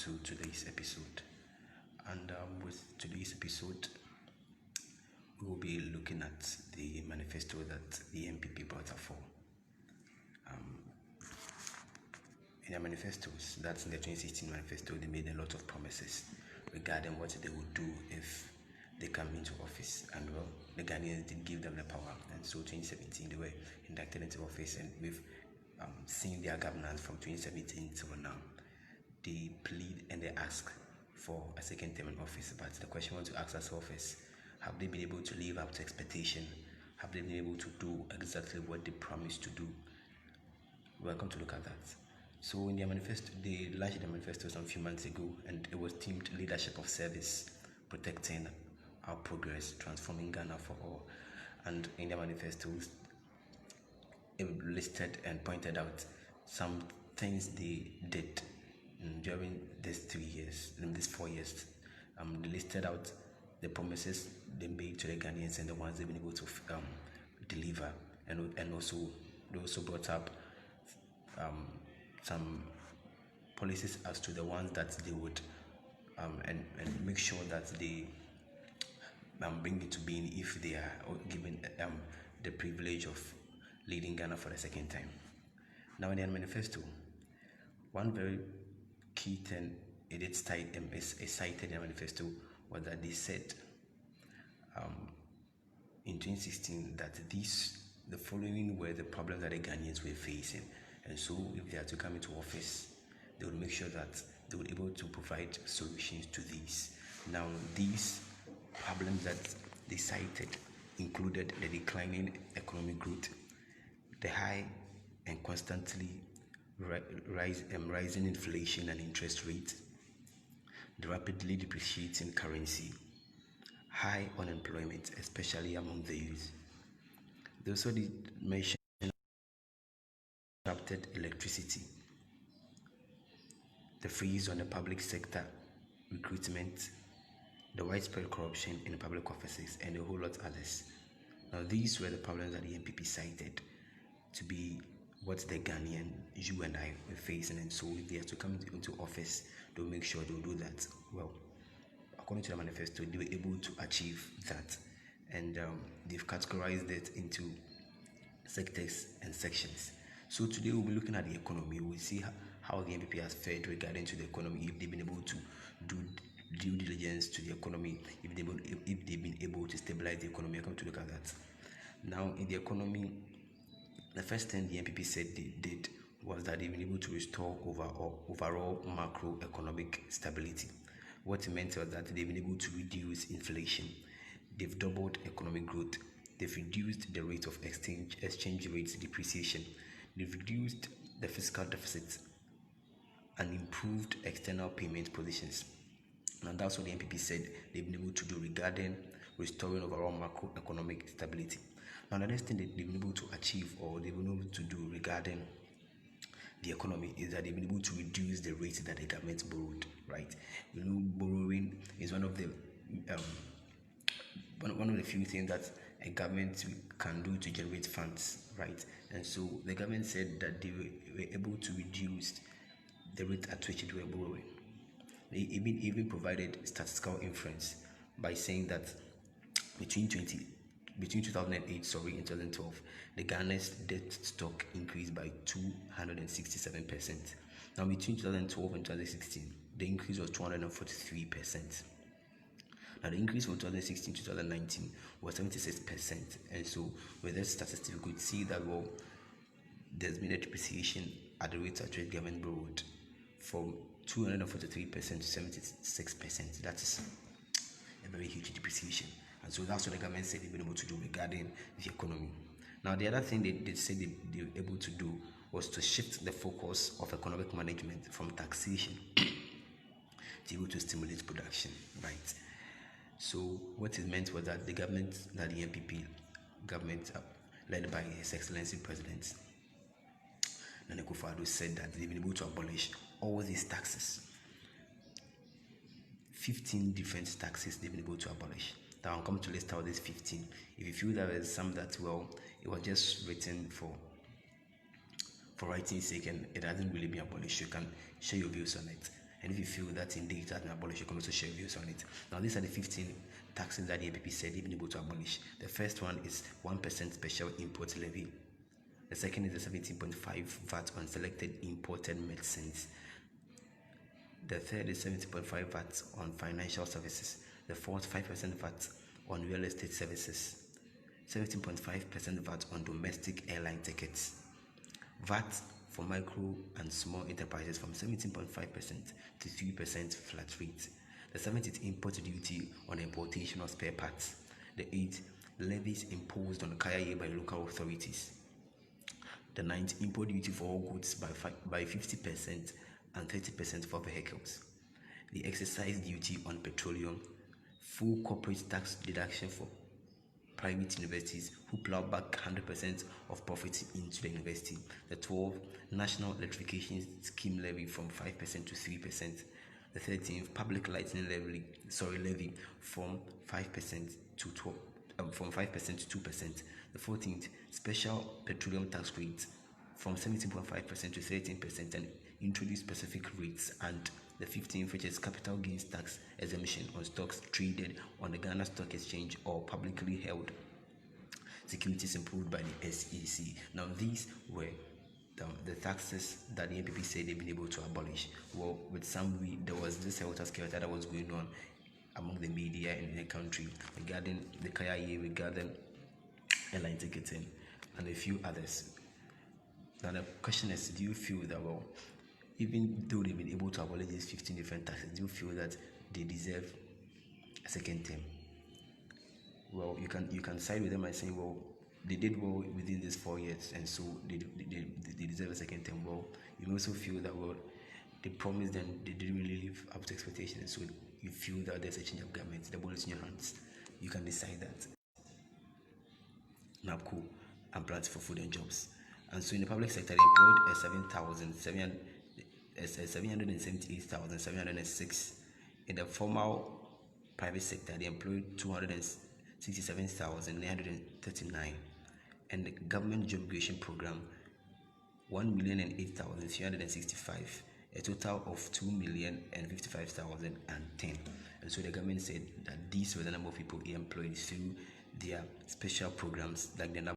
to today's episode. And with today's episode, we will be looking at the manifesto that the NPP brought forth. In their manifestos, that's in the 2016 manifesto, they made a lot of promises regarding what they would do if they come into office. And well, the Ghanaians did give them the power. And so 2017, they were inducted into office, and we've seen their governance from 2017 till now. They plead and they ask for a second term in office. But the question we want to ask ourselves is, have they been able to live up to expectation? Have they been able to do exactly what they promised to do? Welcome to look at that. So in their manifesto, they launched their manifesto some few months ago, and it was themed Leadership of Service, Protecting Our Progress, Transforming Ghana for All. And in their manifestos, it listed and pointed out some things they did during these 3 years, in these 4 years. They listed out the promises they made to the Ghanaians and the ones they've been able to deliver, and also they also brought up some policies as to the ones that they would and make sure that they bring it to being if they are given the privilege of leading Ghana for the second time. Now in their manifesto, one very key thing is cited in the manifesto was that they said in 2016 that the following were the problems that the Ghanaians were facing, and so if they are to come into office, they would make sure that they were able to provide solutions to these. Now these problems that they cited included the declining economic growth, the high and constantly rising inflation and interest rates, the rapidly depreciating currency, high unemployment, especially among the youth. They also did mention interrupted electricity, the freeze on the public sector recruitment, the widespread corruption in the public offices, and a whole lot others. Now these were the problems that the NPP cited to be what the Ghanaian, you and I, were facing, and so if they are to come into office, they'll make sure they'll do that. Well, according to the manifesto, they were able to achieve that, and they've categorized it into sectors and sections. So today we'll be looking at the economy. We'll see how the NPP has fared regarding to the economy, if they've been able to do due diligence to the economy, if they've been able to stabilize the economy. I'm going to look at that. Now in the economy, the first thing the NPP said they did was that they've been able to restore overall macroeconomic stability. What it meant was that they've been able to reduce inflation, they've doubled economic growth, they've reduced the rate of exchange rates depreciation, they've reduced the fiscal deficit, and improved external payment positions. And that's what the NPP said they've been able to do regarding restoring overall macroeconomic stability. Now the next thing that they've been able to achieve, or they've been able to do regarding the economy, is that they've been able to reduce the rate that the government borrowed, right? Borrowing is one of the few things that a government can do to generate funds, right? And so the government said that they were able to reduce the rate at which they were borrowing. They even provided statistical inference by saying that between 2008 and 2012, the Ghana's debt stock increased by 267%. Now between 2012 and 2016, the increase was 243%. Now the increase from 2016 to 2019 was 76%, and so with this statistic, we could see that there's been a depreciation at the rate at which government borrowed from 243% to 76%. That is a very huge depreciation, and so that's what the government said they've been able to do regarding the economy. Now the other thing they said they were able to do was to shift the focus of economic management from taxation to able to stimulate production, right? So what it meant was that the NPP government, led by His Excellency President Nana Akufo-Addo, said that they've been able to abolish all these taxes. 15 different taxes they've been able to abolish. Now I'm coming to list out these 15. If you feel that there's some that, well, it was just written for writing's sake and it hasn't really been abolished, you can share your views on it. And if you feel that indeed it has been abolished, you can also share views on it. Now, these are the 15 taxes that the NPP said they've been able to abolish. The first one is 1% special import levy. The second is the 17.5 VAT on selected imported medicines. The third is 70.5 VAT on financial services. The fourth, 5% VAT on real estate services. 17.5% VAT on domestic airline tickets. VAT for micro and small enterprises from 17.5% to 3% flat rate. The seventh is import duty on the importation of spare parts. The eighth, levies imposed on kaya by local authorities. The ninth, import duty for all goods by 50% and 30% for vehicles. The excise duty on petroleum, full corporate tax deduction for private universities who plow back 100% of profits into the university. The 12th, national electrification scheme levy from 5% to 3%. The 13th, public lighting levy from 5% to 2%. The 14th, special petroleum tax rate from 17.5% to 13% and introduce specific rates. And the 15th, which is capital gains tax exemption on stocks traded on the Ghana Stock Exchange or publicly held securities approved by the SEC. Now, these were the taxes that the NPP said they've been able to abolish. Well, with some, there was this helter-skelter that was going on among the media in the country regarding the KIA, regarding airline ticketing, and a few others. Now, the question is, do you feel that, well, even though they've been able to abolish these 15 different taxes, do you feel that they deserve a second term? Well, you can side with them by saying, well, they did well within these 4 years, and so they deserve a second term. Well, you may also feel that, well, they promised them they didn't really live up to expectations, so you feel that there's a change of government, the ball is in your hands. You can decide that. NAPCO and Plans for Food and Jobs. And so in the public sector, they employed 778,706. In the formal private sector, they employed 267,939. And the government job creation program, 1,008,365. A total of 2,055,010. And so the government said that these were the number of people employed through their special programs like the